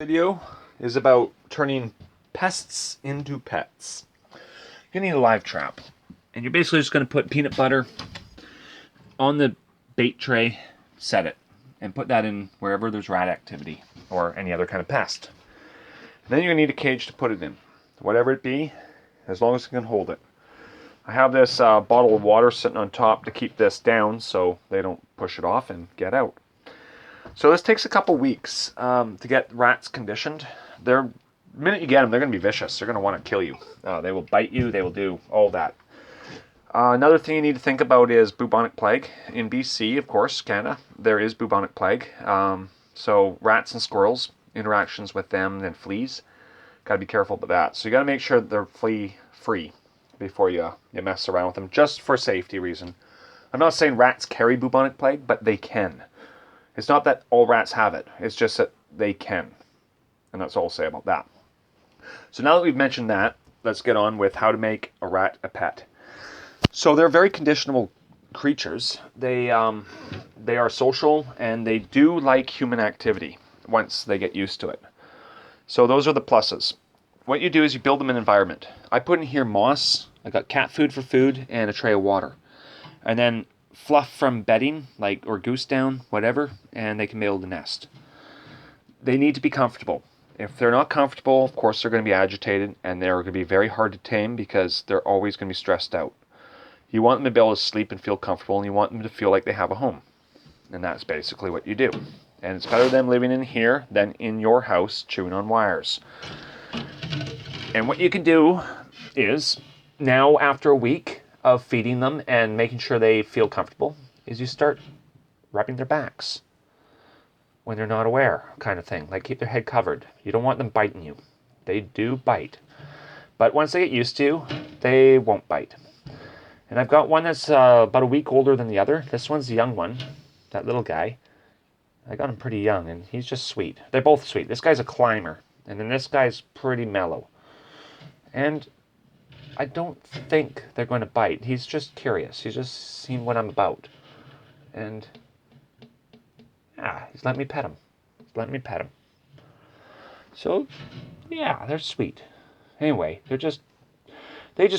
Video is about turning pests into pets. You need a live trap, and you're basically just going to put peanut butter on the bait tray, set it, and put that in wherever there's rat activity or any other kind of pest. And then you're going to need a cage to put it in, whatever it be, as long as it can hold it. I have this bottle of water sitting on top to keep this down so they don't push it off and get out. So this takes a couple weeks to get rats conditioned. The minute you get them, they're going to be vicious. They're going to want to kill you. They will bite you. They will do all that. Another thing you need to think about is bubonic plague. In BC, of course, Canada, there is bubonic plague. So rats and squirrels, interactions with them, and fleas, got to be careful about that. So you got to make sure that they're flea-free before you mess around with them, just for safety reason. I'm not saying rats carry bubonic plague, but they can. It's not that all rats have it. It's just that they can. And that's all I'll say about that. So now that we've mentioned that, let's get on with how to make a rat a pet. So they're very conditionable creatures. They are social, and they do like human activity once they get used to it. So those are the pluses. What you do is you build them an environment. I put in here moss. I got cat food for food and a tray of water. And then fluff from bedding, or goose down, whatever, and they can be able to nest. They need to be comfortable. If they're not comfortable, of course they're going to be agitated, and they're going to be very hard to tame because they're always going to be stressed out. You want them to be able to sleep and feel comfortable, and you want them to feel like they have a home. And that's basically what you do. And it's better them living in here than in your house chewing on wires. And what you can do is, now after a week of feeding them and making sure they feel comfortable, is you start rubbing their backs when they're not aware, kind of thing. Like, keep their head covered. You don't want them biting you. They do bite. But once they get used to, they won't bite. And I've got one that's about a week older than the other. This one's the young one, that little guy. I got him pretty young, and he's just sweet. They're both sweet. This guy's a climber, and then this guy's pretty mellow. And I don't think they're going to bite. He's just curious. He's just seen what I'm about. And he's letting me pet him. So, yeah, they're sweet. Anyway, they just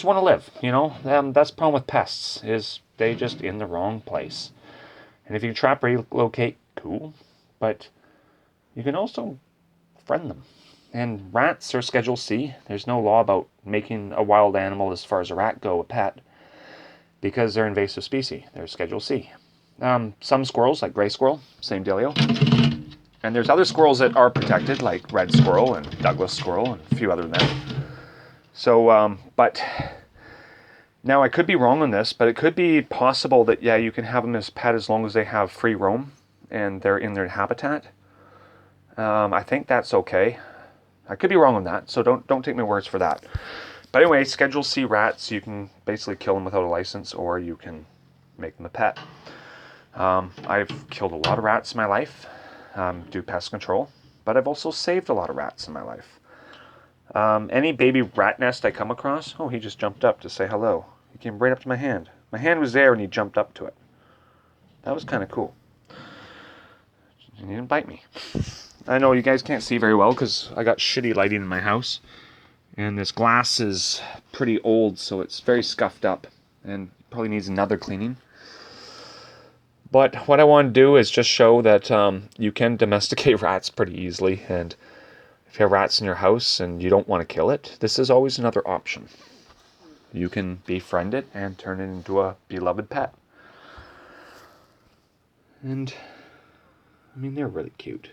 want to live, That's the problem with pests, is they just in the wrong place. And if you trap relocate, cool. But you can also friend them. And rats are Schedule C. There's no law about making a wild animal, as far as a rat go, a pet, because they're invasive species. They're Schedule C. Some squirrels, like gray squirrel, same dealio. And there's other squirrels that are protected, like red squirrel and Douglas squirrel and a few other than that. So, but now I could be wrong on this, but it could be possible that, you can have them as pet as long as they have free roam and they're in their habitat. I think that's okay. I could be wrong on that, so don't take my words for that. But anyway, Schedule C rats, you can basically kill them without a license, or you can make them a pet. I've killed a lot of rats in my life, do pest control, but I've also saved a lot of rats in my life. Any baby rat nest I come across, he just jumped up to say hello. He came right up to my hand. My hand was there and he jumped up to it. That was kind of cool. And he didn't bite me. I know you guys can't see very well because I got shitty lighting in my house. And this glass is pretty old, so it's very scuffed up and probably needs another cleaning. But what I want to do is just show that you can domesticate rats pretty easily. And if you have rats in your house and you don't want to kill it, this is always another option. You can befriend it and turn it into a beloved pet. And, they're really cute.